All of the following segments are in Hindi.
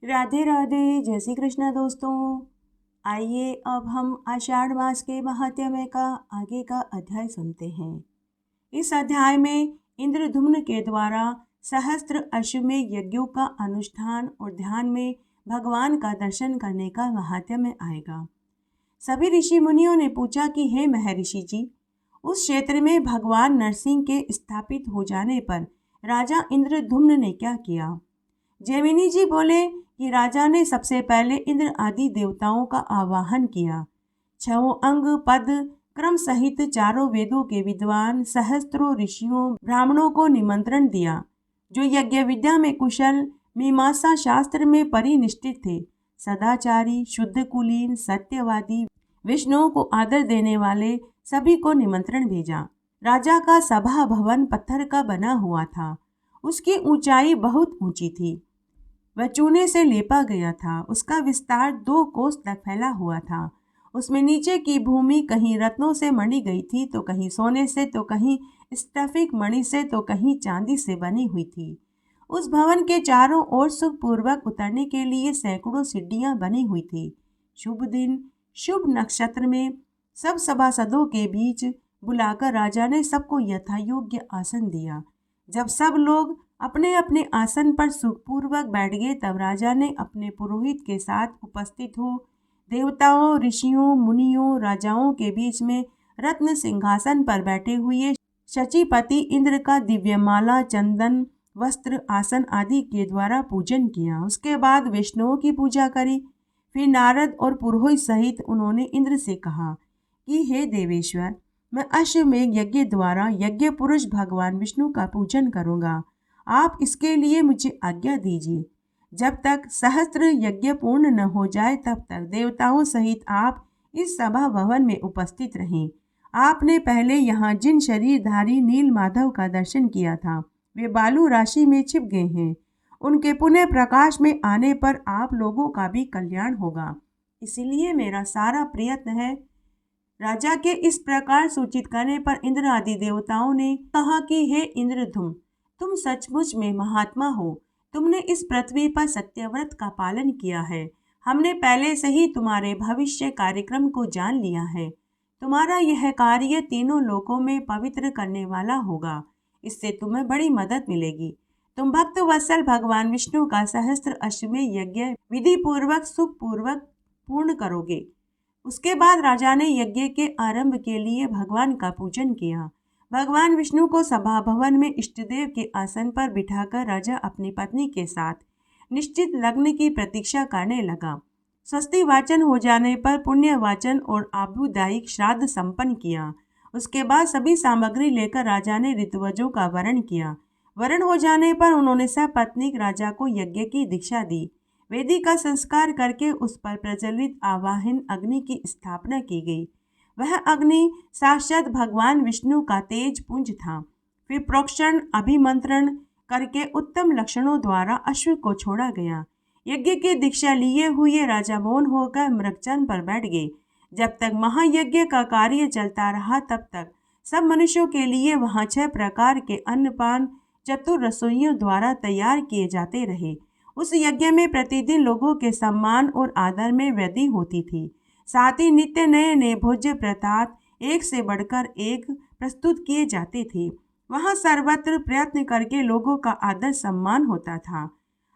राधे राधे, जय श्री कृष्णा दोस्तों। आइए अब हम आषाढ़ मास के महात्म्य का आगे का अध्याय सुनते हैं। इस अध्याय में इंद्रधुम्न के द्वारा सहस्त्र अश्वमेध यज्ञों का अनुष्ठान और ध्यान में भगवान का दर्शन करने का महात्म्य आएगा। सभी ऋषि मुनियों ने पूछा कि हे महर्षि जी, उस क्षेत्र में भगवान नरसिंह के स्थापित हो जाने पर राजा इंद्रधुम्न ने क्या किया। जैमिनी जी बोले कि राजा ने सबसे पहले इंद्र आदि देवताओं का आवाहन किया। छहों अंग पद क्रम सहित चारों वेदों के विद्वान सहस्त्रों ऋषियों ब्राह्मणों को निमंत्रण दिया, जो यज्ञ विद्या में कुशल, मीमांसा शास्त्र में परिनिष्ठित थे, सदाचारी, शुद्ध कुलीन, सत्यवादी, विष्णु को आदर देने वाले सभी को निमंत्रण भेजा। राजा का सभा भवन पत्थर का बना हुआ था। उसकी ऊंचाई बहुत ऊंची थी। वह चूने से लेपा गया था। उसका विस्तार 2 कोस तक फैला हुआ था। उसमें नीचे की भूमि कहीं रत्नों से मढ़ी गई थी, तो कहीं सोने से, तो कहीं स्फटिक मणि से, तो कहीं चांदी से बनी हुई थी। उस भवन के चारों ओर सुखपूर्वक उतरने के लिए सैकड़ों सीढ़ियां बनी हुई थी। शुभ दिन, शुभ नक्षत्र में सब सभासदों के बीच बुलाकर राजा ने सबको यथायोग्य आसन दिया। जब सब लोग अपने अपने आसन पर सुखपूर्वक बैठ गए, तब राजा ने अपने पुरोहित के साथ उपस्थित हो देवताओं, ऋषियों, मुनियों, राजाओं के बीच में रत्न सिंहासन पर बैठे हुए शचीपति इंद्र का दिव्यमाला, चंदन, वस्त्र, आसन आदि के द्वारा पूजन किया। उसके बाद विष्णुओं की पूजा करी। फिर नारद और पुरोहित सहित उन्होंने इंद्र से कहा कि हे देवेश्वर, मैं अश्वमेध यज्ञ द्वारा यज्ञ पुरुष भगवान विष्णु का पूजन करूंगा। आप इसके लिए मुझे आज्ञा दीजिए। जब तक सहस्त्र यज्ञ पूर्ण न हो जाए, तब तक देवताओं सहित आप इस सभा भवन में उपस्थित रहें। आपने पहले यहाँ जिन शरीरधारी नील माधव का दर्शन किया था, वे बालू राशि में छिप गए हैं। उनके पुनः प्रकाश में आने पर आप लोगों का भी कल्याण होगा। इसलिए मेरा सारा प्रयत्न है। राजा के इस प्रकार सूचित करने पर इंद्र आदि देवताओं ने कहा कि हे इंद्रधुम, तुम सचमुच में महात्मा हो। तुमने इस पृथ्वी पर सत्यव्रत का पालन किया है। हमने पहले से ही तुम्हारे भविष्य कार्यक्रम को जान लिया है। तुम्हारा यह कार्य तीनों लोकों में पवित्र करने वाला होगा। इससे तुम्हें बड़ी मदद मिलेगी। तुम भक्त वत्सल भगवान विष्णु का सहस्त्र अश्वमेध यज्ञ विधि पूर्वक सुख पूर्वक पूर्ण करोगे। उसके बाद राजा ने यज्ञ के आरंभ के लिए भगवान का पूजन किया। भगवान विष्णु को सभा भवन में इष्टदेव के आसन पर बिठाकर राजा अपनी पत्नी के साथ निश्चित लग्न की प्रतीक्षा करने लगा। स्वस्ति वाचन हो जाने पर पुण्य वाचन और आबूदायिक श्राद्ध संपन्न किया। उसके बाद सभी सामग्री लेकर राजा ने ऋतुवजों का वरण किया। वरण हो जाने पर उन्होंने सपत्नीक राजा को यज्ञ की दीक्षा दी। वेदी का संस्कार करके उस पर प्रज्वलित आवाहन अग्नि की स्थापना की गई। वह अग्नि साक्षात भगवान विष्णु का तेज पुंज था। फिर प्रोक्षण अभिमंत्रण करके उत्तम लक्षणों द्वारा अश्व को छोड़ा गया। यज्ञ की दीक्षा लिए हुए राजा मौन होकर मृगचंद पर बैठ गए। जब तक महायज्ञ का कार्य चलता रहा, तब तक सब मनुष्यों के लिए वहां 6 प्रकार के अन्नपान चतुर रसोइयों द्वारा तैयार किए जाते रहे। उस यज्ञ में प्रतिदिन लोगों के सम्मान और आदर में वृद्धि होती थी। साथ ही नित्य नए नए भोज्य पदार्थ एक से बढ़कर एक प्रस्तुत किए जाते थे। वहां सर्वत्र प्रयत्न करके लोगों का आदर सम्मान होता था।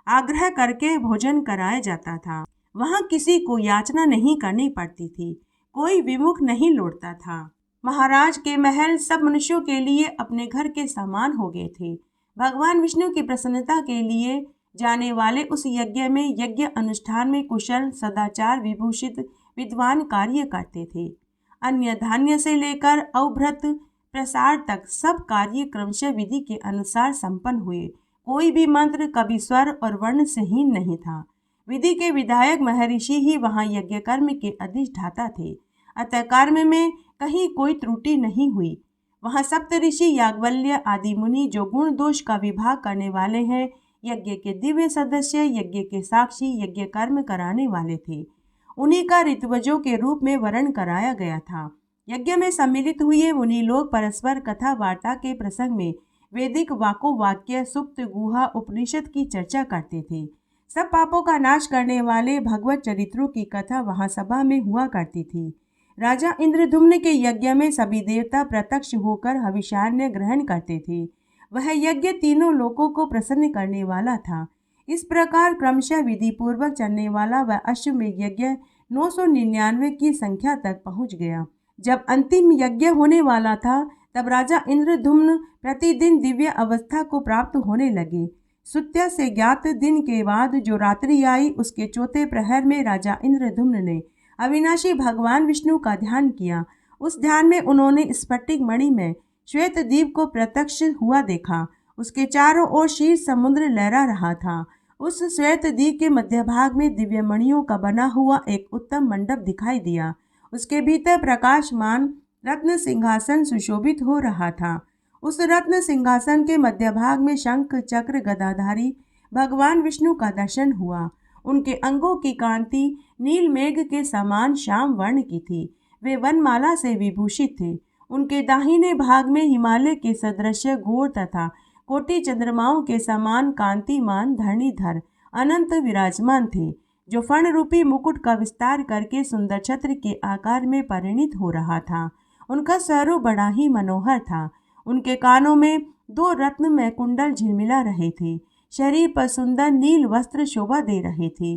आग्रह करके भोजन कराया जाता था। वहां किसी को याचना नहीं करनी पड़ती थी। कोई विमुख नहीं लौटता था। महाराज के महल सब मनुष्यों के लिए अपने घर के समान हो गए थे। भगवान विष्णु की प्रसन्नता के लिए जाने वाले उस यज्ञ में यज्ञ अनुष्ठान में कुशल, सदाचार विभूषित विद्वान कार्य करते थे। अन्य धान्य से लेकर अवभृत प्रसार तक सब कार्य क्रमशः विधि के अनुसार संपन्न हुए। कोई भी मंत्र, कभी स्वर और वर्ण से हीन नहीं था। विधि के विधायक महर्षि ही वहां यज्ञ कर्म के अधिष्ठाता थे। अतः कर्म में कहीं कोई त्रुटि नहीं हुई। वहां सप्त ऋषि, याज्ञवल्क्य आदि मुनि, जो गुण दोष का विभाग करने वाले हैं, यज्ञ के दिव्य सदस्य, यज्ञ के साक्षी, यज्ञ कर्म कराने वाले थे। उन्हीं का ऋतुवजों के रूप में वर्ण कराया गया था। यज्ञ में सम्मिलित हुए मुनि लोग परस्पर कथा वार्ता के प्रसंग में वैदिक वाको वाक्य, सुक्त, गुहा, उपनिषद की चर्चा करते थे। सब पापों का नाश करने वाले भगवत चरित्रों की कथा वहां सभा में हुआ करती थी। राजा इंद्रद्युम्न के यज्ञ में सभी देवता प्रत्यक्ष होकर हविष्यान्न ग्रहण करते थे। वह यज्ञ तीनों लोकों को प्रसन्न करने वाला था। इस प्रकार क्रमशः विधि पूर्वक चलने वाला वह अश्वमेध यज्ञ 999 की संख्या तक पहुंच गया। जब अंतिम यज्ञ होने वाला था तब राजा इंद्रद्युम्न प्रतिदिन दिव्य अवस्था को प्राप्त होने लगे। सुत्या से ज्ञात दिन के बाद जो रात्रि आई उसके चौथे प्रहर में राजा इंद्रद्युम्न ने अविनाशी भगवान विष्णु का ध्यान किया। उस ध्यान में उन्होंने स्फटिक मणि में श्वेत द्वीप को प्रत्यक्ष हुआ देखा। उसके चारों ओर शीर समुद्र लहरा रहा था। उस श्वेत द्वीप के मध्य भाग में दिव्य मणियों का बना हुआ एक उत्तम मंडप दिखाई दिया। उसके भीतर प्रकाशमान रत्न सिंहासन सुशोभित हो रहा था। उस रत्न सिंहासन के मध्य भाग में शंख चक्र गदाधारी भगवान विष्णु का दर्शन हुआ। उनके अंगों की कांति नील मेघ के समान श्याम वर्ण की थी। वे वनमाला से विभूषित थे। उनके दाहिने भाग में हिमालय के सदृश घोर तथा कोटि चंद्रमाओं के समान कांतिमान धरणीधर अनंत विराजमान थे, जो फण रूपी मुकुट का विस्तार करके सुंदर छत्र के आकार में परिणित हो रहा था। उनका स्वरूप बड़ा ही मनोहर था। उनके कानों में 2 रत्नमय कुंडल झिलमिला रहे थे। शरीर पर सुंदर नील वस्त्र शोभा दे रहे थे।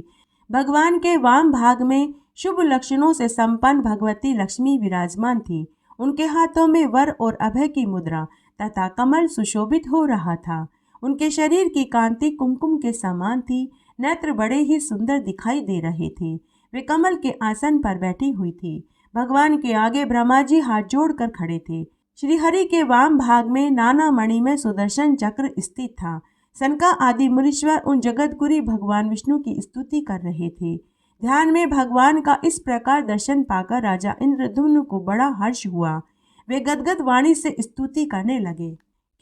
भगवान के वाम भाग में शुभ लक्षणों से संपन्न भगवती लक्ष्मी विराजमान थी। उनके हाथों में वर और अभय की मुद्रा तथा कमल सुशोभित हो रहा था। उनके शरीर की कांति कुमकुम के समान थी। नेत्र बड़े ही सुंदर दिखाई दे रहे थे। वे कमल के आसन पर बैठी हुई थी। भगवान के आगे ब्रह्मा जी हाथ जोड़कर खड़े थे। श्री हरि के वाम भाग में नाना मणि में सुदर्शन चक्र स्थित था। सनका आदि मुनीश्वर उन जगतगुरु भगवान विष्णु की स्तुति कर रहे थे। ध्यान में भगवान का इस प्रकार दर्शन पाकर राजा इंद्रद्युम्न को बड़ा हर्ष हुआ। वे गदगद वाणी से स्तुति करने लगे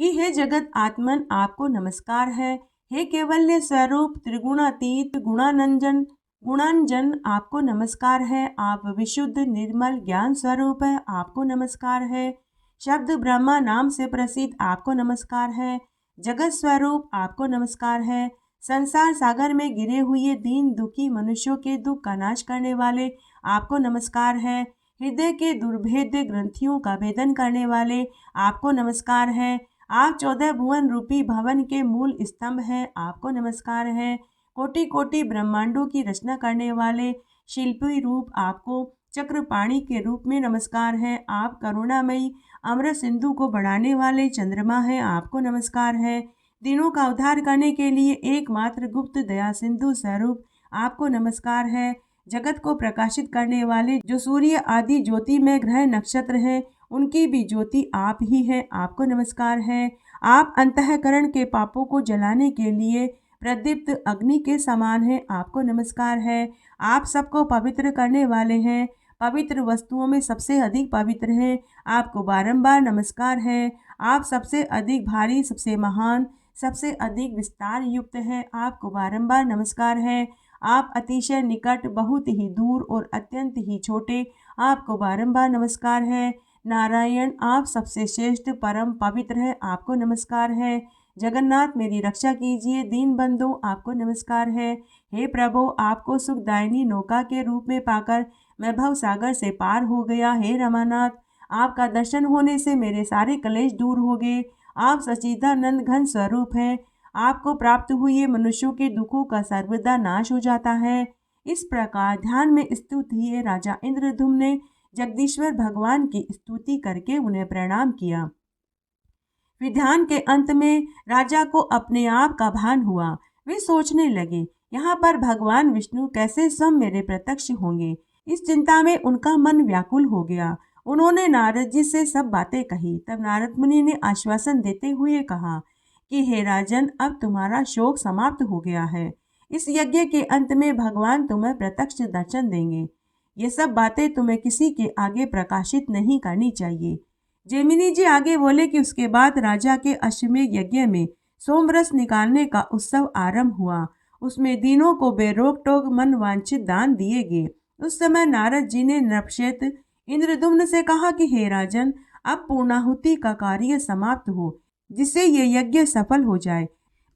कि हे जगत आत्मन, आपको नमस्कार है। हे केवल्य स्वरूप त्रिगुणातीत गुणांजन, आपको नमस्कार है। आप विशुद्ध निर्मल ज्ञान स्वरूप है, आपको नमस्कार है। शब्द ब्रह्मा नाम से प्रसिद्ध, आपको नमस्कार है। जगत स्वरूप, आपको नमस्कार है। संसार सागर में गिरे हुए दीन दुखी मनुष्यों के दुख का नाश करने वाले, आपको नमस्कार है। हृदय के दुर्भेद्य ग्रंथियों का भेदन करने वाले, आपको नमस्कार है। आप 14 भुवन रूपी भवन के मूल स्तंभ हैं, आपको नमस्कार है। कोटि कोटि ब्रह्मांडों की रचना करने वाले शिल्पी रूप, आपको चक्रपाणी के रूप में नमस्कार है। आप करुणामयी अमृत सिंधु को बढ़ाने वाले चंद्रमा है, आपको नमस्कार है। दिनों का उद्धार करने के लिए एकमात्र गुप्त दया सिंधु स्वरूप, आपको नमस्कार है। जगत को प्रकाशित करने वाले जो सूर्य आदि ज्योति में ग्रह नक्षत्र हैं, उनकी भी ज्योति आप ही है, आपको नमस्कार है। आप अंतःकरण के पापों को जलाने के लिए प्रदीप्त अग्नि के समान है, आपको नमस्कार है। आप सबको पवित्र करने वाले हैं, पवित्र वस्तुओं में सबसे अधिक पवित्र हैं, आपको बारंबार नमस्कार है। आप सबसे अधिक भारी, सबसे महान, सबसे अधिक विस्तार युक्त है, आपको बारंबार नमस्कार है। आप अतिशय निकट, बहुत ही दूर और अत्यंत ही छोटे, आपको बारंबार नमस्कार है। नारायण, आप सबसे श्रेष्ठ परम पवित्र है, आपको नमस्कार है। जगन्नाथ, मेरी रक्षा कीजिए। दीन बंधु, आपको नमस्कार है। हे प्रभु, आपको सुखदायिनी नौका के रूप में पाकर मैं भव सागर से पार हो गया। हे रमानाथ, आपका दर्शन होने से मेरे सारे क्लेश दूर हो गए। आप सच्चिदानंद घन स्वरूप हैं। आपको प्राप्त हुए मनुष्यों के दुखों का सर्वदा नाश हो जाता है। इस प्रकार ध्यान में स्थित हुए राजा इंद्रद्युम्न ने जगदीश्वर भगवान की स्तुति करके उन्हें प्रणाम किया। फिर ध्यान के अंत में राजा को अपने आप का भान हुआ। वे सोचने लगे, यहाँ पर भगवान विष्णु कैसे स्वयं मेरे प्रत्यक्ष होंगे। इस चिंता में उनका मन व्याकुल हो गया। उन्होंने नारद जी से सब बातें कही। तब नारद मुनि ने आश्वासन देते हुए कहा कि हे राजन, अब तुम्हारा शोक समाप्त हो गया है। इस यज्ञ के अंत में भगवान तुम्हें प्रत्यक्ष दर्शन देंगे। ये सब बातें तुम्हें किसी के आगे प्रकाशित नहीं करनी चाहिए। जैमिनी जी आगे बोले कि उसके बाद राजा के अश्वमेध यज्ञ में सोमरस निकालने का उत्सव आरंभ हुआ। उसमें दीनों को बेरोक टोक मन वांछित दान दिए गए। उस समय नारद जी ने नृपश्रेष्ठ इंद्रद्युम्न से कहा कि हे राजन, अब पूर्णाहुति का कार्य समाप्त हो, जिससे ये यज्ञ सफल हो जाए।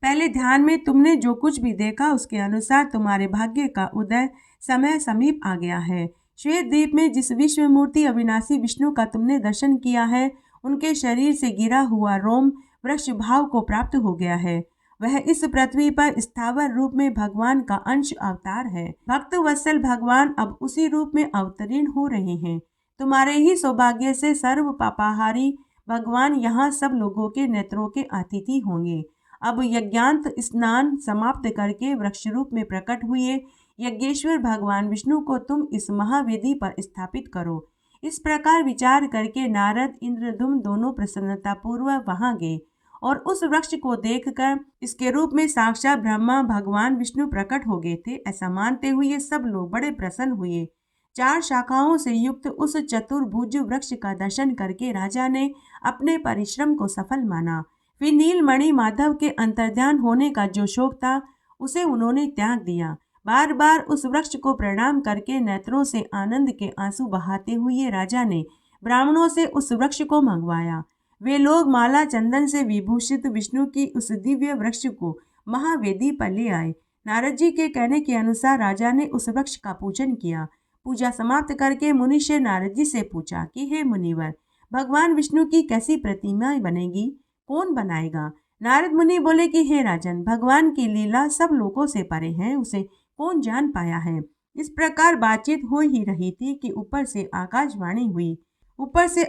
पहले ध्यान में तुमने जो कुछ भी देखा उसके अनुसार तुम्हारे भाग्य का उदय समय समीप आ गया है। श्वेत द्वीप में जिस विश्व मूर्ति अविनाशी विष्णु का तुमने दर्शन किया है, उनके शरीर से गिरा हुआ रोम वृक्ष भाव को प्राप्त हो गया है। वह इस पृथ्वी पर स्थावर रूप में भगवान का अंश अवतार है। भक्त वत्सल भगवान अब उसी रूप में अवतीर्ण हो रहे हैं। तुम्हारे ही सौभाग्य से सर्व पापाहारी भगवान यहाँ सब लोगों के नेत्रों के अतिथि होंगे। अब यज्ञांत स्नान समाप्त करके वृक्ष रूप में प्रकट हुए यज्ञेश्वर भगवान विष्णु को तुम इस महावेदी पर स्थापित करो। इस प्रकार विचार करके नारद इंद्रधुम्न दोनों प्रसन्नता पूर्वक वहां गए और उस वृक्ष को देखकर इसके रूप में साक्षात ब्रह्मा भगवान विष्णु प्रकट हो गए थे, ऐसा मानते हुए सब लोग बड़े प्रसन्न हुए। 4 शाखाओं से युक्त उस चतुर्भुज वृक्ष का दर्शन करके राजा ने अपने परिश्रम को सफल माना। फिर नीलमणि माधव के अंतर्ध्यान होने का जो शौक था, उसे उन्होंने त्याग दिया। बार बार उस वृक्ष को प्रणाम करके नेत्रों से आनंद के आंसू बहाते हुए राजा ने ब्राह्मणों से उस वृक्ष को मंगवाया। वे लोग माला चंदन से विभूषित विष्णु की उस दिव्य वृक्ष को महावेदी पर ले आए। नारद जी के कहने के अनुसार राजा ने उस वृक्ष का पूजन किया। पूजा समाप्त करके मुनिषे नारद जी से पूछा कि हे मुनिवर, भगवान विष्णु की कैसी प्रतिमा बनेगी, कौन बनाएगा? नारद मुनि बोले कि हे राजन, भगवान की लीला सब लोगों से परे है, उसे कौन जान पाया है। इस प्रकार बातचीत हो ही रही थी कि ऊपर से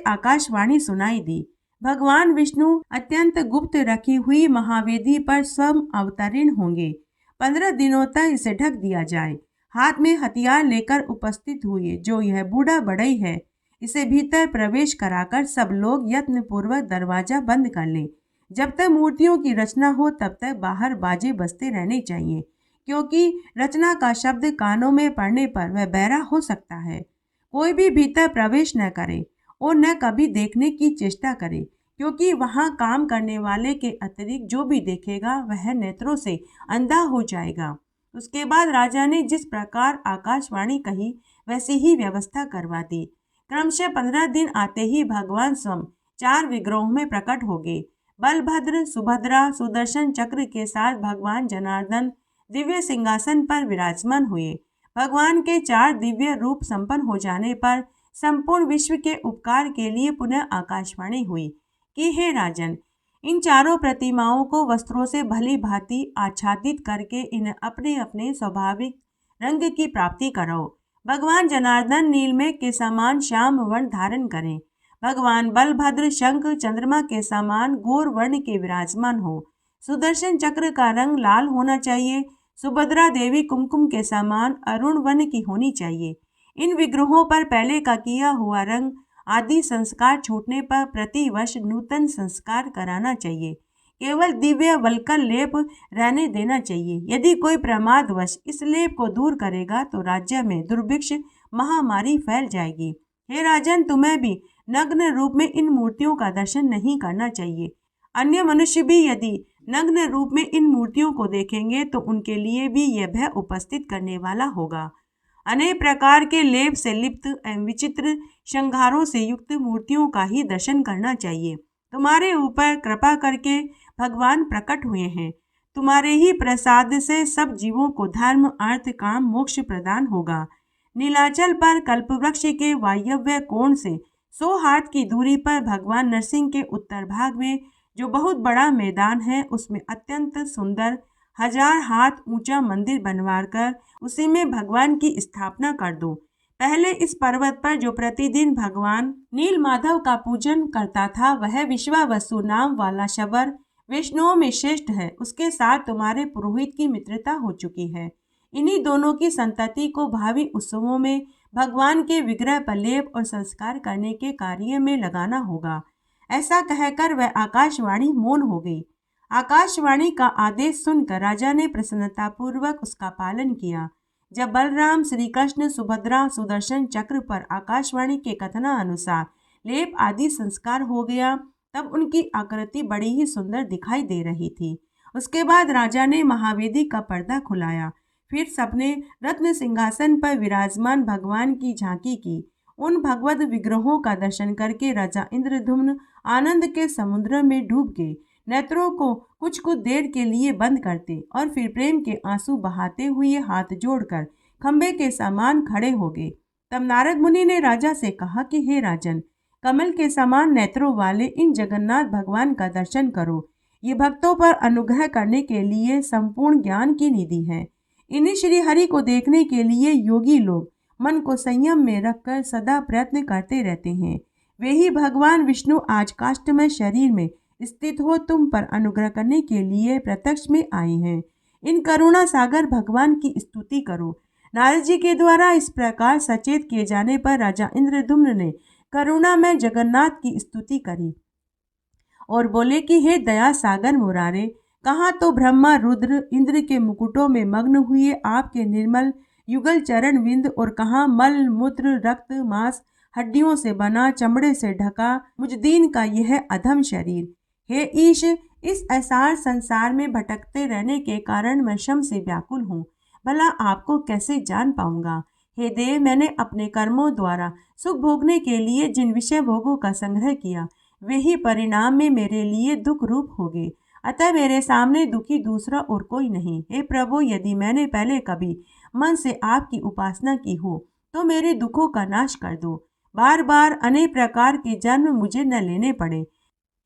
आकाशवाणी सुनाई दी। भगवान विष्णु अत्यंत गुप्त रखी हुई महावेदी पर स्वयं अवतरीण होंगे। 15 दिनों तक इसे ढक दिया जाए। हाथ में हथियार लेकर उपस्थित हुए जो यह बूढ़ा बढ़ई है, इसे भीतर प्रवेश कराकर सब लोग यत्न पूर्वक दरवाजा बंद कर लें। जब तक मूर्तियों की रचना हो तब तक बाहर बाजे बजते रहने चाहिए, क्योंकि रचना का शब्द कानों में पड़ने पर वह बहरा हो सकता है। कोई भी भीतर प्रवेश न करे और न कभी देखने की चेष्टा करे, क्योंकि वहां काम करने वाले के अतिरिक्त जो भी देखेगा वह नेत्रों से अंधा हो जाएगा। उसके बाद राजा ने जिस प्रकार आकाशवाणी कही वैसी ही व्यवस्था करवा दी। क्रमशः 15 दिन आते ही भगवान स्वयं 4 विग्रहों में प्रकट हो गए। बलभद्र, सुभद्रा, सुदर्शन चक्र के साथ भगवान जनार्दन दिव्य सिंहासन पर विराजमान हुए। भगवान के 4 दिव्य रूप संपन्न हो जाने पर संपूर्ण विश्व के उपकार के लिए पुनः आकाशवाणी हुई कि हे राजन, इन चारों प्रतिमाओं को वस्त्रों से भली भांति आच्छादित करके इन्हें अपने अपने स्वाभाविक रंग की प्राप्ति कराओ। भगवान जनार्दन नीलमेघ के समान श्याम वर्ण धारण करें। भगवान बलभद्र शंख चंद्रमा के समान गौर वर्ण के विराजमान हो। सुदर्शन चक्र का रंग लाल होना चाहिए। सुभद्रा देवी कुमकुम के समान अरुण वर्ण की होनी चाहिए। इन विग्रहों पर पहले का किया हुआ रंग आदि संस्कार छूटने पर प्रतिवर्ष नूतन संस्कार कराना चाहिए। केवल दिव्य वल्कल लेप रहने देना चाहिए। यदि कोई प्रमादवश इस लेप को दूर करेगा तो राज्य में दुर्भिक्ष महामारी फैल जाएगी। हे राजन, तुम्हें भी नग्न रूप में इन मूर्तियों का दर्शन नहीं करना चाहिए। अन्य मनुष्य भी यदि नग्न रूप में इन मूर्तियों को देखेंगे तो उनके लिए भी यह भय उपस्थित करने वाला होगा। अनेक प्रकार के लेप से लिप्त एवं विचित्र श्रृंगारों से युक्त मूर्तियों का ही दर्शन करना चाहिए। तुम्हारे ऊपर कृपा करके भगवान प्रकट हुए हैं। तुम्हारे ही प्रसाद से सब जीवों को धर्म, अर्थ, काम, मोक्ष प्रदान होगा। नीलाचल पर कल्पवृक्ष के वायव्य कोण से 100 हाथ की दूरी पर भगवान नरसिंह के उत्तर भाग में जो बहुत बड़ा मैदान है, उसमें अत्यंत सुंदर 1000 हाथ ऊंचा मंदिर बनवाकर उसी में भगवान की स्थापना कर दो। पहले इस पर्वत पर जो प्रतिदिन भगवान नील माधव का पूजन करता था, वह विश्वावसु नाम वाला शबर वैष्णवों में श्रेष्ठ है। उसके साथ तुम्हारे पुरोहित की मित्रता हो चुकी है। इन्हीं दोनों की संतति को भावी उत्सवों में भगवान के विग्रह पर लेप और संस्कार करने के कार्य में लगाना होगा। ऐसा कहकर वह आकाशवाणी मौन हो गई। आकाशवाणी का आदेश सुनकर राजा ने प्रसन्नतापूर्वक उसका पालन किया। जब बलराम, श्री कृष्ण, सुभद्रा, सुदर्शन चक्र पर आकाशवाणी के कथना अनुसार लेप आदि संस्कार हो गया, तब उनकी आकृति बड़ी ही सुंदर दिखाई दे रही थी। उसके बाद राजा ने महावेदी का पर्दा खुलाया। फिर सबने रत्न सिंहासन पर विराजमान भगवान की झांकी की। उन भगवत विग्रहों का दर्शन करके राजा इंद्रधुम्न आनंद के समुद्र में डूब गए। नेत्रों को कुछ कुछ देर के लिए बंद करते और फिर प्रेम के आंसू बहाते हुए हाथ जोड़कर खंबे के समान खड़े हो गए। तब नारद मुनि ने राजा से कहा कि हे राजन, कमल के समान नेत्रों वाले इन जगन्नाथ भगवान का दर्शन करो। ये भक्तों पर अनुग्रह करने के लिए संपूर्ण ज्ञान की निधि है। इन्हीं श्री हरि को देखने के लिए योगी लोग मन को संयम में रखकर सदा प्रयत्न करते रहते हैं। वे ही भगवान विष्णु आज काष्ठमय शरीर में स्थित हो तुम पर अनुग्रह करने के लिए प्रत्यक्ष में आए हैं। इन करुणा सागर भगवान की स्तुति करो। नारद जी के द्वारा इस प्रकार सचेत किए जाने पर राजा इंद्रद्युम्न ने करुणा में जगन्नाथ की स्तुति करी और बोले कि हे दया सागर मुरारे, कहाँ तो ब्रह्मा रुद्र इंद्र के मुकुटों में मग्न हुए आपके निर्मल युगल चरण विंद और कहाँ मल मूत्र रक्त मांस हड्डियों से बना चमड़े से ढका मुझ दीन का यह अधम शरीर। हे ईश, इस असार संसार में भटकते रहने के कारण मैं श्रम से व्याकुल हूँ। भला आपको कैसे जान पाऊंगा। हे देव, मैंने अपने कर्मों द्वारा सुख भोगने के लिए जिन विषय भोगों का संग्रह किया वे ही परिणाम में मेरे लिए दुख रूप हो गए। अतः मेरे सामने दुखी दूसरा और कोई नहीं। हे प्रभु, यदि मैंने पहले कभी मन से आपकी उपासना की हो तो मेरे दुखों का नाश कर दो। बार बार अनेक प्रकार के जन्म मुझे न लेने पड़े।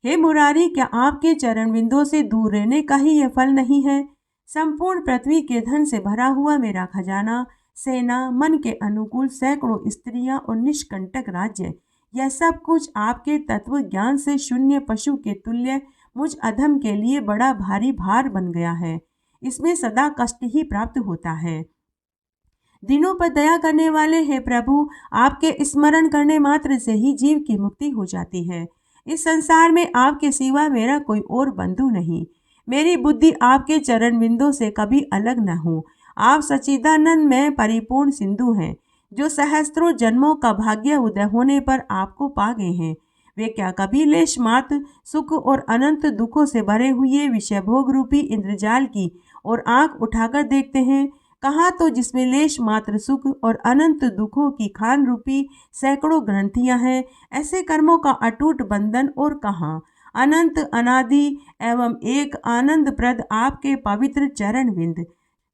हे मुरारी, क्या आपके चरण बिंदों से दूर रहने का ही यह फल नहीं है। संपूर्ण पृथ्वी के धन से भरा हुआ मेरा खजाना, सेना, मन के अनुकूल सैकड़ों स्त्रियां और निष्कंटक राज्य, यह सब कुछ आपके तत्व ज्ञान से शून्य पशु के तुल्य मुझ अधम के लिए बड़ा भारी भार बन गया है। इसमें सदा कष्ट ही प्राप्त होता है। दिनों पर दया करने वाले हे प्रभु, आपके स्मरण करने मात्र से ही जीव की मुक्ति हो जाती है। इस संसार में आपके सिवा मेरा कोई और बंधु नहीं। मेरी बुद्धि आपके चरण बिंदों से कभी अलग न हो। आप सच्चिदानंद में परिपूर्ण सिंधु हैं, जो सहस्त्रों जन्मों का भाग्य उदय होने पर आपको पा गए हैं। वे क्या कभी लेश मात्र सुख और अनंत दुखों से भरे हुए विषय भोग रूपी इंद्रजाल की और आंख उठाकर देखते हैं। कहाँ तो जिसमें लेश मात्र सुख और अनंत दुखों की खान रूपी सैकड़ों ग्रंथियां हैं, ऐसे कर्मों का अटूट बंधन, और कहाँ अनंत अनादि एवं एक आनंद प्रद आपके पवित्र चरण बिंद।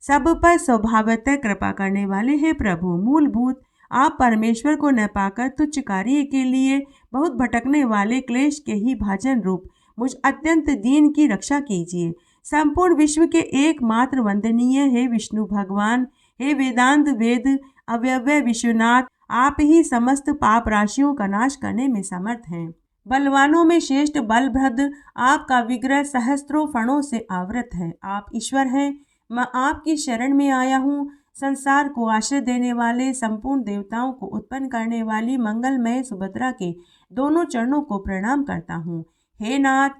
सब पर स्वभावतः कृपा करने वाले हैं प्रभु। मूलभूत आप परमेश्वर को न पाकर तुच्छ कार्य के लिए बहुत भटकने वाले क्लेश के ही भाजन रूप मुझ अत्यंत दीन की रक्षा कीजिए। संपूर्ण विश्व के एकमात्र वंदनीय हे विष्णु भगवान, हे वेदांत वेद अव्यव्य विश्वनाथ, आप ही समस्त पाप राशियों का नाश करने में समर्थ हैं। बलवानों में श्रेष्ठ बलभद्र, आपका विग्रह सहस्त्रों फणों से आवृत है। आप ईश्वर हैं। मैं आपकी शरण में आया हूँ। संसार को आश्रय देने वाले, संपूर्ण देवताओं को उत्पन्न करने वाली मंगलमय सुभद्रा के दोनों चरणों को प्रणाम करता हूँ। हे नाथ,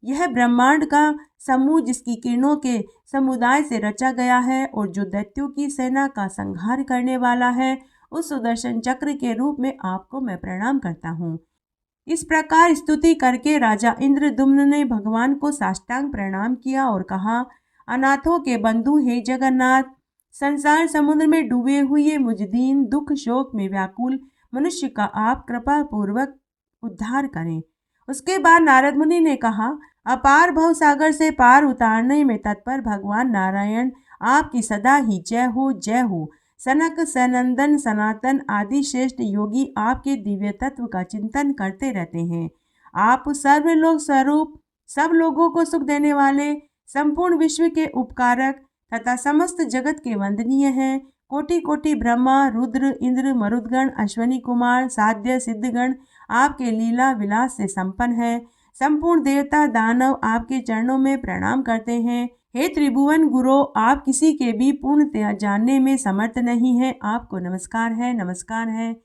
यह ब्रह्मांड का समूह जिसकी किरणों के समुदाय से रचा गया है और जो दैत्यों की सेना का संहार करने वाला है, उस सुदर्शन चक्र के रूप में आपको मैं प्रणाम करता हूँ। इस प्रकार स्तुति करके राजा इंद्रद्युम्न ने भगवान को साष्टांग प्रणाम किया और कहा, अनाथों के बंधु हे जगन्नाथ, संसार समुद्र में डूबे हुए मुझ दीन दुख शोक में व्याकुल मनुष्य का आप कृपा पूर्वक उद्धार करें। उसके बाद नारद मुनि ने कहा, अपार भव सागर से पार उतारने में तत्पर भगवान नारायण, आपकी सदा ही जय हो जय हो। सनक सनंदन सनातन आदि श्रेष्ठ योगी आपके दिव्य तत्व का चिंतन करते रहते हैं। आप सर्वलोक स्वरूप, सब लोगों को सुख देने वाले, संपूर्ण विश्व के उपकारक तथा समस्त जगत के वंदनीय हैं। कोटि कोटि ब्रह्मा रुद्र इंद्र मरुदगण अश्वनी कुमार साध्य सिद्धगण आपके लीला विलास से संपन्न है। संपूर्ण देवता दानव आपके चरणों में प्रणाम करते हैं। हे त्रिभुवन गुरु, आप किसी के भी पूर्णतया जानने में समर्थ नहीं है। आपको नमस्कार है, नमस्कार है।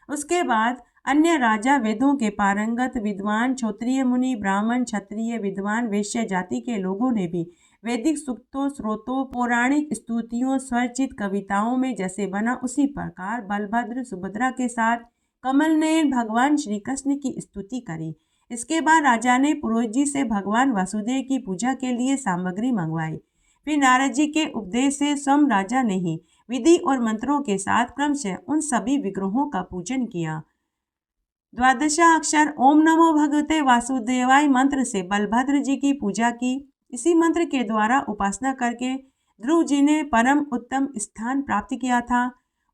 उसके बाद अन्य राजा, वेदों के पारंगत विद्वान, क्षत्रिय मुनि, ब्राह्मण, क्षत्रिय विद्वान, वैश्य जाति के लोगों ने भी वैदिक सूक्तों, स्रोतों, पौराणिक स्तुतियों, स्वरचित कविताओं में जैसे बना उसी प्रकार बलभद्र सुभद्रा के साथ कमल नयन भगवान श्री कृष्ण की स्तुति करी। इसके बाद राजा ने पुरोहित जी से भगवान वासुदेव की पूजा के लिए सामग्री मंगवाई। फिर नारद जी के उपदेश से स्वयं राजा ने ही विधि और मंत्रों के साथ क्रमशः उन सभी विग्रहों का पूजन किया। द्वादशाक्षर ओम नमो भगवते वासुदेवाय मंत्र से बलभद्र जी की पूजा की। इसी मंत्र के द्वारा उपासना करके ध्रुव जी ने परम उत्तम स्थान प्राप्त किया था।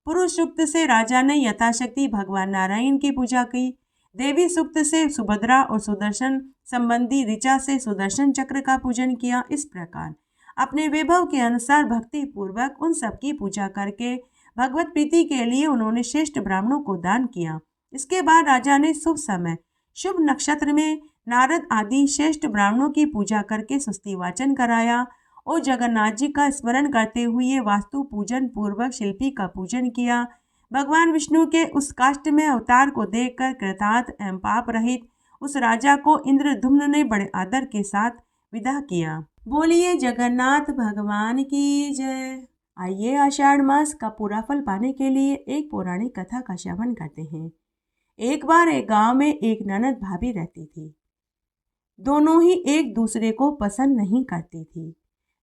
पुरुष सूक्त से राजा ने यथाशक्ति भगवान नारायण की पूजा की। देवी सूक्त से सुभद्रा और सुदर्शन संबंधी ऋचा से सुदर्शन चक्र का पूजन किया। इस प्रकार अपने वैभव के अनुसार भक्ति पूर्वक उन सब की पूजा करके भगवत प्रीति के लिए उन्होंने श्रेष्ठ ब्राह्मणों को दान किया। इसके बाद राजा ने शुभ समय शुभ नक्षत्र में नारद आदि श्रेष्ठ ब्राह्मणों की पूजा करके सुस्ति वाचन कराया और जगन्नाथ जी का स्मरण करते हुए वास्तु पूजन पूर्वक शिल्पी का पूजन किया। भगवान विष्णु के उस काष्ठ में अवतार को देखकर कृतार्थ एवं पाप रहित उस राजा को इंद्रधुम्न ने बड़े आदर के साथ विदा किया। बोलिए जगन्नाथ भगवान की जय। आइए आषाढ़ मास का पूरा फल पाने के लिए एक पौराणिक कथा का श्रवण करते हैं। एक बार एक गांव में एक ननद भाभी रहती थी। दोनों ही एक दूसरे को पसंद नहीं करती थी।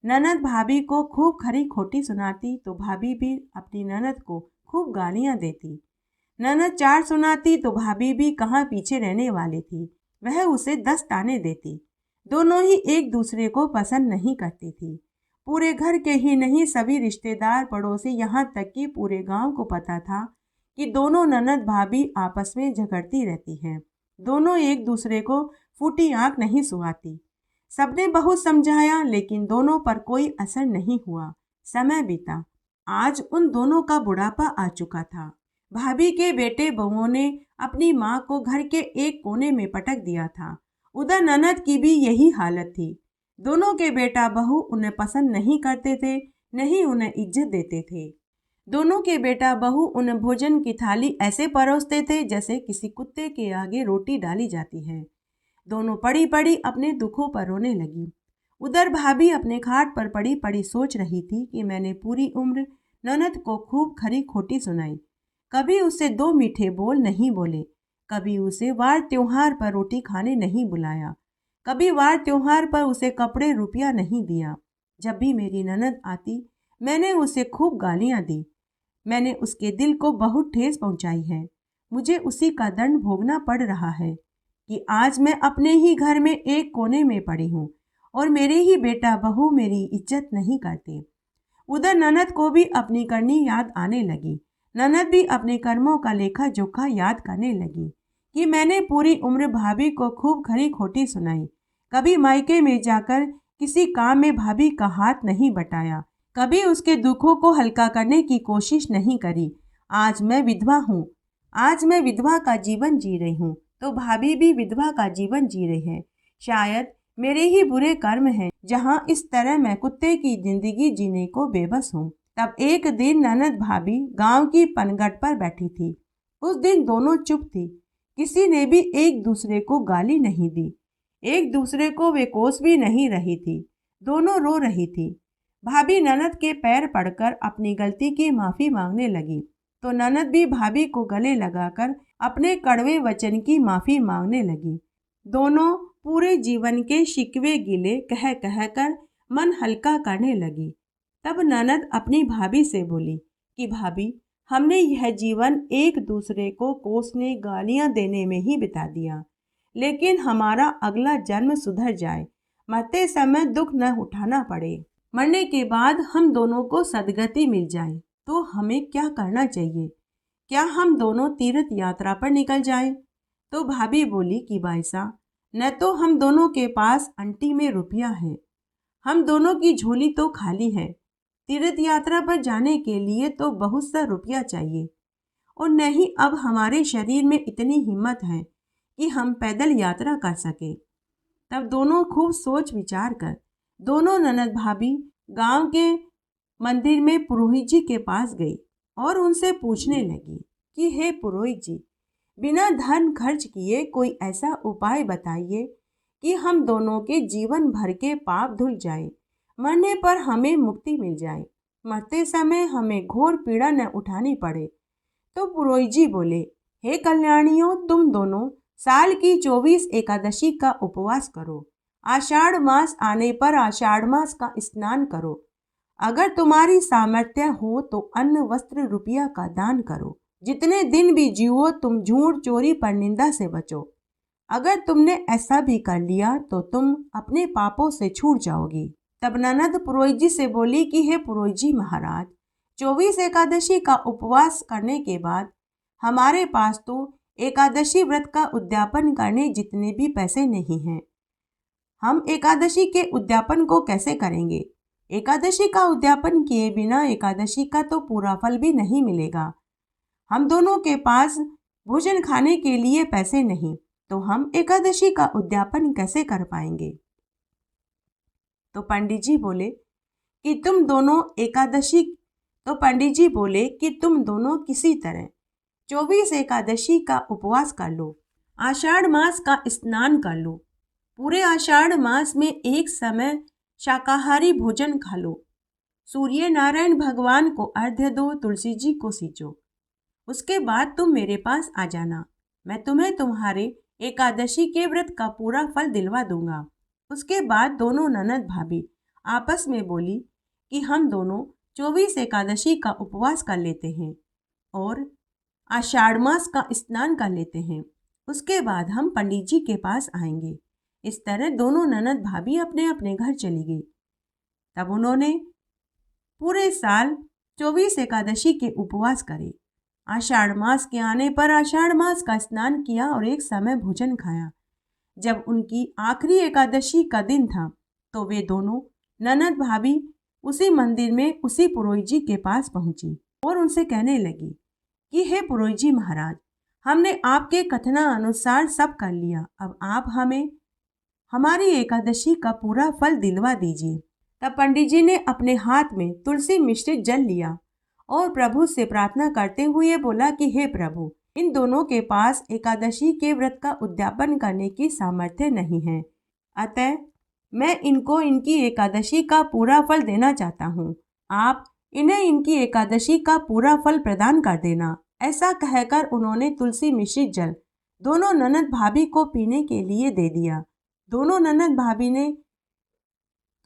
ननद भाभी को खूब खरी खोटी सुनाती तो भाभी भी अपनी ननद को खूब गालियां देती। ननद चार सुनाती तो भाभी भी कहाँ पीछे रहने वाली थी, वह उसे 10 ताने देती। दोनों ही एक दूसरे को पसंद नहीं करती थी। पूरे घर के ही नहीं सभी रिश्तेदार पड़ोसी यहाँ तक कि पूरे गांव को पता था कि दोनों ननद भाभी आपस में झगड़ती रहती हैं। दोनों एक दूसरे को फूटी आंख नहीं सुहाती। सबने बहुत समझाया लेकिन दोनों पर कोई असर नहीं हुआ। समय बीता। आज उन दोनों का बुढ़ापा आ चुका था। भाभी के बेटे बहुओं ने अपनी माँ को घर के एक कोने में पटक दिया था। उधर ननद की भी यही हालत थी। दोनों के बेटा बहू उन्हें पसंद नहीं करते थे, नहीं उन्हें इज्जत देते थे। दोनों के बेटा बहू उन्हें भोजन की थाली ऐसे परोसते थे जैसे किसी कुत्ते के आगे रोटी डाली जाती है। दोनों पड़ी पड़ी अपने दुखों पर रोने लगी। उधर भाभी अपने खाट पर पड़ी पड़ी सोच रही थी कि मैंने पूरी उम्र ननद को खूब खरी खोटी सुनाई, कभी उसे 2 मीठे बोल नहीं बोले, कभी उसे वार त्योहार पर रोटी खाने नहीं बुलाया, कभी वार त्योहार पर उसे कपड़े रुपया नहीं दिया। जब भी मेरी ननद आती मैंने उसे खूब गालियां दी। मैंने उसके दिल को बहुत ठेस पहुंचाई है। मुझे उसी का दंड भोगना पड़ रहा है कि आज मैं अपने ही घर में एक कोने में पड़ी हूँ और मेरे ही बेटा बहू मेरी इज्जत नहीं करते। उधर ननद को भी अपनी करनी याद आने लगी। ननद भी अपने कर्मों का लेखा जोखा याद करने लगी कि मैंने पूरी उम्र भाभी को खूब खरी खोटी सुनाई, कभी मायके में जाकर किसी काम में भाभी का हाथ नहीं बटाया, कभी उसके दुखों को हल्का करने की कोशिश नहीं करी। आज मैं विधवा हूँ, आज मैं विधवा का जीवन जी रही हूँ तो भाभी भी विधवा का जीवन जी रही है। शायद मेरे ही बुरे कर्म हैं जहाँ इस तरह मैं कुत्ते की जिंदगी जीने को बेबस हूँ। तब एक दिन ननद भाभी गांव की पनगट पर बैठी थी। उस दिन दोनों चुप थी। किसी ने भी एक दूसरे को गाली नहीं दी, एक दूसरे को वे कोस भी नहीं रही थी। दोनों रो रही थी। भाभी ननद के पैर पड़कर अपनी गलती की माफी मांगने लगी तो ननद भी भाभी को गले लगाकर अपने कड़वे वचन की माफी मांगने लगी। दोनों पूरे जीवन के शिकवे गिले कह कह कर मन हल्का करने लगी। तब ननद अपनी भाभी से बोली कि भाभी, हमने यह जीवन एक दूसरे को कोसने गालियां देने में ही बिता दिया, लेकिन हमारा अगला जन्म सुधर जाए, मरते समय दुख न उठाना पड़े, मरने के बाद हम दोनों को सदगति मिल जाए तो हमें क्या करना चाहिए? क्या हम दोनों तीर्थ यात्रा पर निकल जाएं? तो भाभी बोली कि भाई साहब, न तो हम दोनों के पास अंटी में रुपया है, हम दोनों की झोली तो खाली है। तीर्थ यात्रा पर जाने के लिए तो बहुत सा रुपया चाहिए और न ही अब हमारे शरीर में इतनी हिम्मत है कि हम पैदल यात्रा कर सके। तब दोनों खूब सोच विचार कर दोनों ननद भाभी गांव के मंदिर में पुरोहित जी के पास गई और उनसे पूछने लगी कि हे पुरोहित जी, बिना धन खर्च किए कोई ऐसा उपाय बताइए कि हम दोनों के जीवन भर के पाप धुल जाए, मरने पर हमें मुक्ति मिल जाए, मरते समय हमें घोर पीड़ा न उठानी पड़े। तो पुरोहित जी बोले, हे कल्याणियों, तुम दोनों साल की 24 एकादशी का उपवास करो, आषाढ़ मास आने पर आषाढ़ मास का स्नान करो, अगर तुम्हारी सामर्थ्य हो तो अन्न वस्त्र रुपया का दान करो, जितने दिन भी जियो तुम झूठ चोरी पर निंदा से बचो। अगर तुमने ऐसा भी कर लिया तो तुम अपने पापों से छूट जाओगी। तब ननद पुरोहित जी से बोली कि हे पुरोहित जी महाराज, 24 एकादशी का उपवास करने के बाद हमारे पास तो एकादशी व्रत का उद्यापन करने जितने भी पैसे नहीं हैं। हम एकादशी के उद्यापन को कैसे करेंगे? एकादशी का उद्यापन किए बिना एकादशी का तो पूरा फल भी नहीं मिलेगा। हम दोनों के पास भोजन खाने के लिए पैसे नहीं, तो हम एकादशी का उद्यापन कैसे कर पाएंगे? तो पंडित जी बोले कि तुम दोनों किसी तरह 24 एकादशी का उपवास कर लो, आषाढ़ मास का स्नान कर लो, पूरे आषाढ़ मास में एक समय शाकाहारी भोजन खा लो, सूर्य नारायण भगवान को अर्घ्य दो, तुलसी जी को सींचो। उसके बाद तुम मेरे पास आ जाना, मैं तुम्हें तुम्हारे एकादशी के व्रत का पूरा फल दिलवा दूंगा। उसके बाद दोनों ननद भाभी आपस में बोली कि हम दोनों 24 एकादशी का उपवास कर लेते हैं और आषाढ़ मास का स्नान कर लेते हैं। उसके बाद हम पंडित जी के पास आएंगे। इस तरह दोनों ननद भाभी अपने अपने घर चली गई। तब उन्होंने पूरे साल 24 एकादशी के उपवास करे। आषाढ़ मास के आने पर आषाढ़ मास का स्नान किया और एक समय भोजन खाया। जब उनकी आखिरी एकादशी का दिन था तो वे दोनों ननद भाभी उसी मंदिर में उसी पुरोहित जी के पास पहुंची और उनसे कहने लगी कि हे पुरोहित जी महाराज, हमने आपके कथना अनुसार सब कर लिया, अब आप हमें हमारी एकादशी का पूरा फल दिलवा दीजिए। तब पंडित जी ने अपने हाथ में तुलसी मिश्रित जल लिया और प्रभु से प्रार्थना करते हुए बोला कि हे प्रभु, इन दोनों के पास एकादशी के व्रत का उद्यापन करने की सामर्थ्य नहीं है, अतः मैं इनको इनकी एकादशी का पूरा फल देना चाहता हूँ। आप इन्हें इनकी एकादशी का पूरा फल प्रदान कर देना। ऐसा कहकर उन्होंने तुलसी मिश्रित जल दोनों ननद भाभी को पीने के लिए दे दिया। दोनों ननद भाभी ने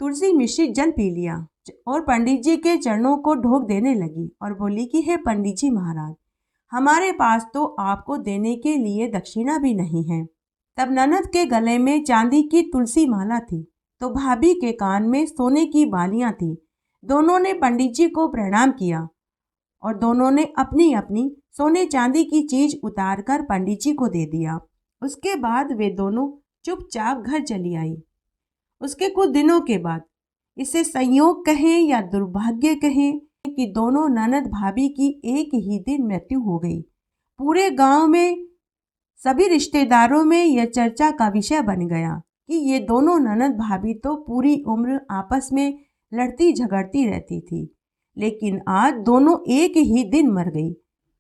तुलसी मिश्रित जल पी लिया और पंडित जी के चरणों को ढोक देने लगी और बोली कि हे पंडित जी महाराज, हमारे पास तो आपको देने के लिए दक्षिणा भी नहीं है। तब ननद के गले में चांदी की तुलसी माला थी तो भाभी के कान में सोने की बालियां थी। दोनों ने पंडित जी को प्रणाम किया और दोनों ने अपनी अपनी सोने चांदी की चीज उतार कर पंडित जी को दे दिया। उसके बाद वे दोनों चुपचाप घर चली आई। उसके कुछ दिनों के बाद, इसे संयोग कहें या दुर्भाग्य कहें, कि दोनों ननद भाभी की एक ही दिन मृत्यु हो गई। पूरे गांव में सभी रिश्तेदारों में यह चर्चा का विषय बन गया कि ये दोनों ननद भाभी तो पूरी उम्र आपस में लड़ती झगड़ती रहती थी, लेकिन आज दोनों एक ही दिन मर गई।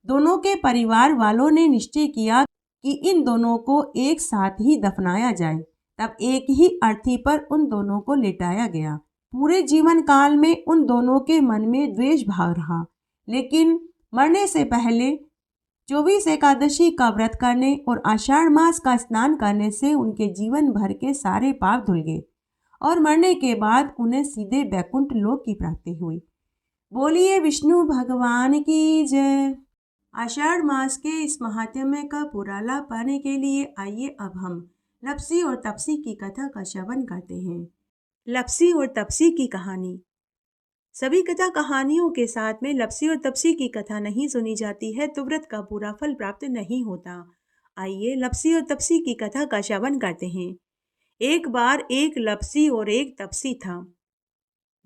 दोनों के परिवार वालों ने निश्चय किया कि इन दोनों को एक साथ ही दफनाया जाए। तब एक ही अर्थी पर उन दोनों को लेटाया गया। पूरे जीवन काल में उन दोनों के मन में द्वेष भाव रहा, लेकिन मरने से पहले 24 एकादशी का व्रत करने और आषाढ़ मास का स्नान करने से उनके जीवन भर के सारे पाप धुल गए और मरने के बाद उन्हें सीधे बैकुंठ लोक की प्राप्ति हुई। बोलिए विष्णु भगवान की जय। आषाढ़ मास के इस महात्म्य का पूरा लाभ पाने के लिए आइए अब हम लप्सी और तपसी की कथा का श्रवण करते हैं। लप्सी और तपसी की कहानी। सभी कथा कहानियों के साथ में लप्सी और तपसी की कथा नहीं सुनी जाती है तो व्रत का पूरा फल प्राप्त नहीं होता। आइए लप्सी और तपसी की कथा का श्रवण करते हैं। एक बार एक लप्सी और एक तपसी था।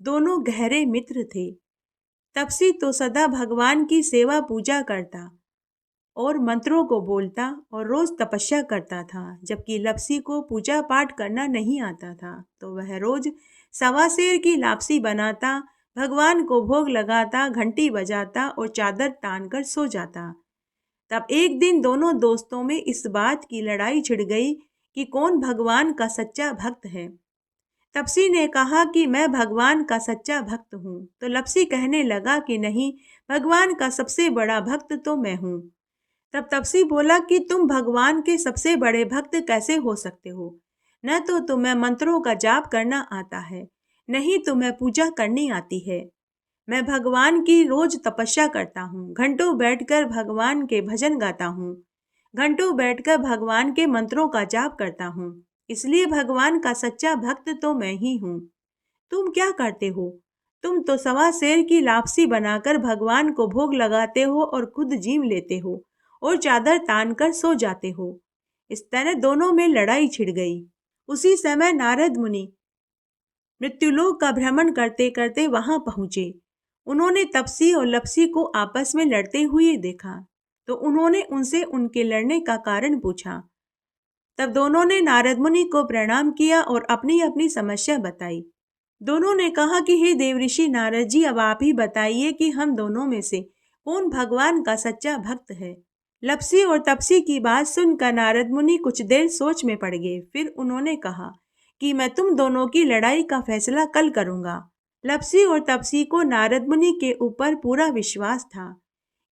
दोनों गहरे मित्र थे। तपसी तो सदा भगवान की सेवा पूजा करता और मंत्रों को बोलता और रोज तपस्या करता था, जबकि लप्सी को पूजा पाठ करना नहीं आता था, तो वह रोज सवा सेर की लापसी बनाता, भगवान को भोग लगाता, घंटी बजाता और चादर तान कर सो जाता। तब एक दिन दोनों दोस्तों में इस बात की लड़ाई छिड़ गई कि कौन भगवान का सच्चा भक्त है। तपसी ने कहा कि मैं भगवान का सच्चा भक्त हूँ, तो लप्सी कहने लगा कि नहीं, भगवान का सबसे बड़ा भक्त तो मैं हूँ। तब तपसी बोला कि तुम भगवान के सबसे बड़े भक्त कैसे हो सकते हो? न तो तुम्हें मंत्रों का जाप करना आता है, नहीं तुम्हें पूजा करनी आती है। मैं भगवान की रोज तपस्या करता हूँ, घंटों बैठकर भगवान के भजन गाता हूँ, घंटों बैठकर भगवान के मंत्रों का जाप करता हूँ। इसलिए भगवान का सच्चा भक्त तो मैं ही हूँ। तुम क्या करते हो? तुम तो सवा शेर की लापसी बनाकर भगवान को भोग लगाते हो और खुद जीव लेते हो और चादर तान कर सो जाते हो। इस तरह दोनों में लड़ाई छिड़ गई। उसी समय नारद मुनि मृत्युलोक का भ्रमण करते करते वहां पहुंचे। उन्होंने तपसी और लपसी को आपस में लड़ते हुए देखा, तो उन्होंने उनसे उनके लड़ने का कारण पूछा। तब दोनों ने नारद मुनि को प्रणाम किया और अपनी अपनी समस्या बताई। दोनों ने कहा कि हे देवऋषि नारद जी, अब आप ही बताइए कि हम दोनों में से कौन भगवान का सच्चा भक्त है। लपसी और तपसी की बात सुनकर नारद मुनि कुछ देर सोच में पड़ गए। फिर उन्होंने कहा कि मैं तुम दोनों की लड़ाई का फैसला कल करूंगा। लपसी और तपसी को नारद मुनि के ऊपर पूरा विश्वास था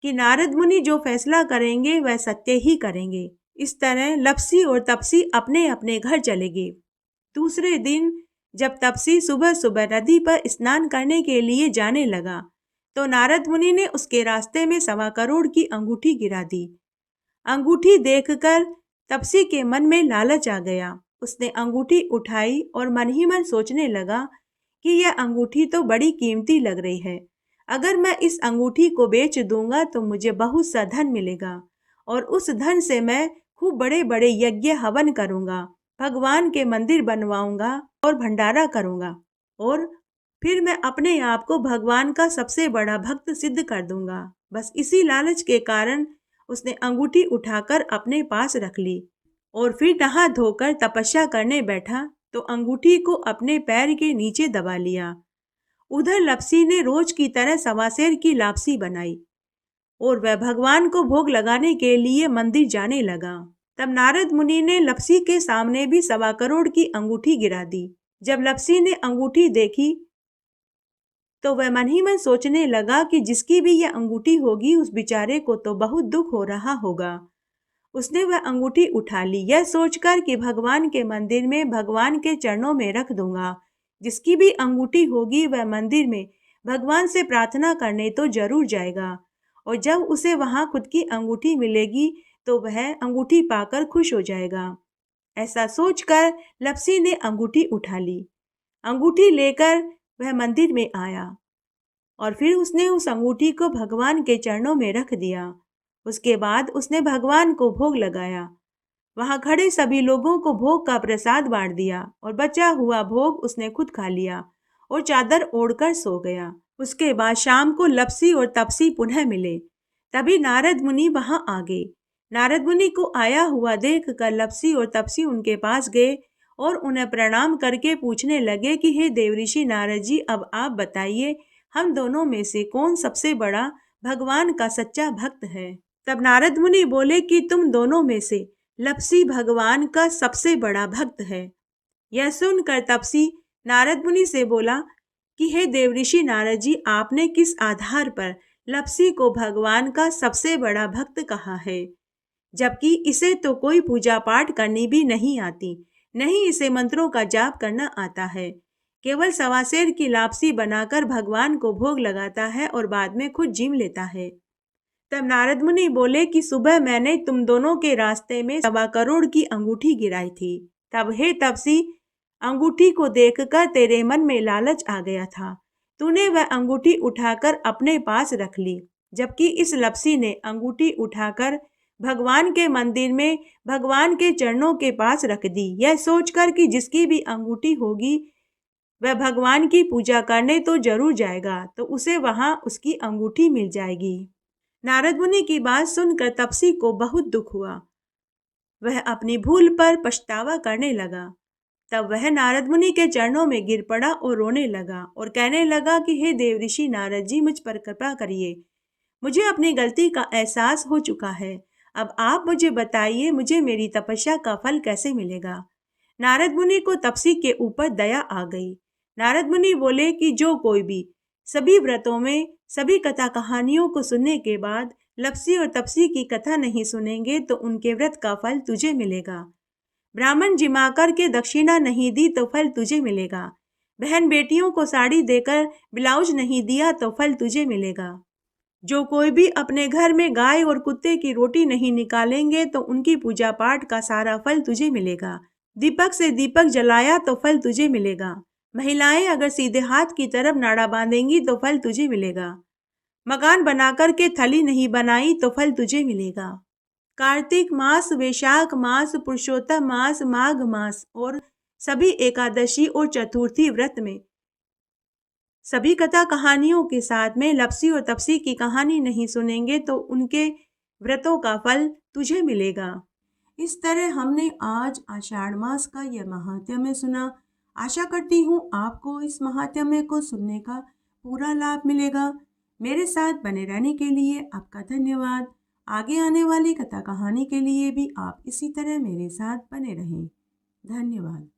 कि नारद मुनि जो फैसला करेंगे वह सत्य ही करेंगे। इस तरह लपसी और तपसी अपने अपने घर चले गए। दूसरे दिन जब तपसी सुबह सुबह नदी पर स्नान करने के लिए जाने लगा, तो नारद मुनि ने उसके रास्ते में 1.25 करोड़ की अंगूठी गिरा दी। अंगूठी देखकर तपसी के मन में लालच आ गया। उसने अंगूठी उठाई और मन ही मन सोचने लगा कि यह अंगूठी तो बड़ी कीमती लग रही है। अगर मैं इस अंगूठी को बेच दूंगा तो मुझे बहुत सा धन मिलेगा और उस धन से मैं खूब बड़े बड़े यज्ञ हवन करूंगा, भगवान के मंदिर बनवाऊंगा और भंडारा करूंगा और फिर मैं अपने आप को भगवान का सबसे बड़ा भक्त सिद्ध कर दूंगा। बस इसी लालच के कारण उसने अंगूठी उठाकर अपने पास रख ली और फिर नहा धोकर तपस्या करने बैठा तो अंगूठी को अपने पैर के नीचे दबा लिया। उधर लपसी ने रोज की तरह 1.25 शेर की लापसी बनाई और वह भगवान को भोग लगाने के लिए मंदिर जाने लगा। तब नारद मुनि ने लपसी के सामने भी 1.25 करोड़ की अंगूठी गिरा दी। जब लपसी ने अंगूठी देखी तो वह मन ही मन सोचने लगा कि जिसकी भी यह अंगूठी होगी उस बेचारे को तो बहुत दुख हो रहा होगा। उसने वह अंगूठी उठा ली, यह सोचकर कि भगवान के मंदिर में भगवान के चरणों में रख दूंगा। जिसकी भी अंगूठी होगी वह मंदिर में भगवान से प्रार्थना करने तो जरूर जाएगा और जब उसे वहां खुद की अंगूठी मिलेगी तो वह अंगूठी पाकर खुश हो जाएगा। ऐसा सोचकर लपसी ने अंगूठी उठा ली। अंगूठी लेकर वह मंदिर में आया और फिर उसने उस अंगूठी को भगवान के चरणों में रख दिया। उसके बाद उसने भगवान को भोग लगाया। वहां खड़े सभी लोगों को भोग का प्रसाद बांट दिया और बचा हुआ भोग उसने खुद खा लिया और चादर ओढ़कर सो गया। उसके बाद शाम को लपसी और तपसी पुनः मिले। तभी नारद मुनि वहां आ गए। नारद मुनि को आया हुआ देख कर लपसी और तपसी उनके पास गए और उन्हें प्रणाम करके पूछने लगे कि हे देवऋषि नारद जी, अब आप बताइए हम दोनों में से कौन सबसे बड़ा भगवान का सच्चा भक्त है। तब नारद मुनि बोले कि तुम दोनों में से लपसी भगवान का सबसे बड़ा भक्त है। यह सुनकर तपसी नारद मुनि से बोला कि हे देवऋषि नारद जी, आपने किस आधार पर लपसी को भगवान का सबसे बड़ा भक्त कहा है, जबकि इसे तो कोई पूजा पाठ करनी भी नहीं आती, नहीं इसे मंत्रों का जाप करना आता है, केवल 1.25 शेर की लापसी बनाकर भगवान को भोग लगाता है और बाद में खुद जीव लेता है। तब नारद मुनि बोले कि सुबह मैंने तुम दोनों के रास्ते में 1.25 करोड़ की अंगूठी गिराई थी। तब हे तपसी, अंगूठी को देखकर तेरे मन में लालच आ गया था। तूने वह अंगूठी उठाकर अपने पास रख ली, जबकि इस लपसी ने अंगूठी उठाकर भगवान के मंदिर में भगवान के चरणों के पास रख दी, यह सोचकर कि जिसकी भी अंगूठी होगी वह भगवान की पूजा करने तो जरूर जाएगा, तो उसे वहां उसकी अंगूठी मिल जाएगी। नारद मुनि की बात सुनकर तपसी को बहुत दुख हुआ। वह अपनी भूल पर पछतावा करने लगा। तब वह नारद मुनि के चरणों में गिर पड़ा और रोने लगा और कहने लगा कि हे देवऋषि नारद जी, मुझ पर कृपा करिए। मुझे अपनी गलती का एहसास हो चुका है। अब आप मुझे बताइए, मुझे मेरी तपस्या का फल कैसे मिलेगा। नारद मुनि को तपसी के ऊपर दया आ गई। नारद मुनि बोले कि जो कोई भी सभी व्रतों में सभी कथा कहानियों को सुनने के बाद लपसी और तपसी की कथा नहीं सुनेंगे तो उनके व्रत का फल तुझे मिलेगा। ब्राह्मण जिमा कर के दक्षिणा नहीं दी तो फल तुझे मिलेगा। बहन बेटियों को साड़ी देकर ब्लाउज नहीं दिया तो फल तुझे मिलेगा। जो कोई भी अपने घर में गाय और कुत्ते की रोटी नहीं निकालेंगे तो उनकी पूजा पाठ का सारा फल तुझे मिलेगा। दीपक से दीपक जलाया तो फल तुझे मिलेगा। महिलाएं अगर सीधे हाथ की तरफ नाड़ा बांधेंगी तो फल तुझे मिलेगा। मकान बनाकर के थली नहीं बनाई तो फल तुझे मिलेगा। कार्तिक मास, वैशाख मास, पुरुषोत्तम मास, माघ मास और सभी एकादशी और चतुर्थी व्रत में सभी कथा कहानियों के साथ में लपसी और तपसी की कहानी नहीं सुनेंगे तो उनके व्रतों का फल तुझे मिलेगा। इस तरह हमने आज आषाढ़ मास का यह महात्म्य सुना। आशा करती हूँ आपको इस महात्म्य को सुनने का पूरा लाभ मिलेगा। मेरे साथ बने रहने के लिए आपका धन्यवाद। आगे आने वाली कथा कहानी के लिए भी आप इसी तरह मेरे साथ बने रहें। धन्यवाद।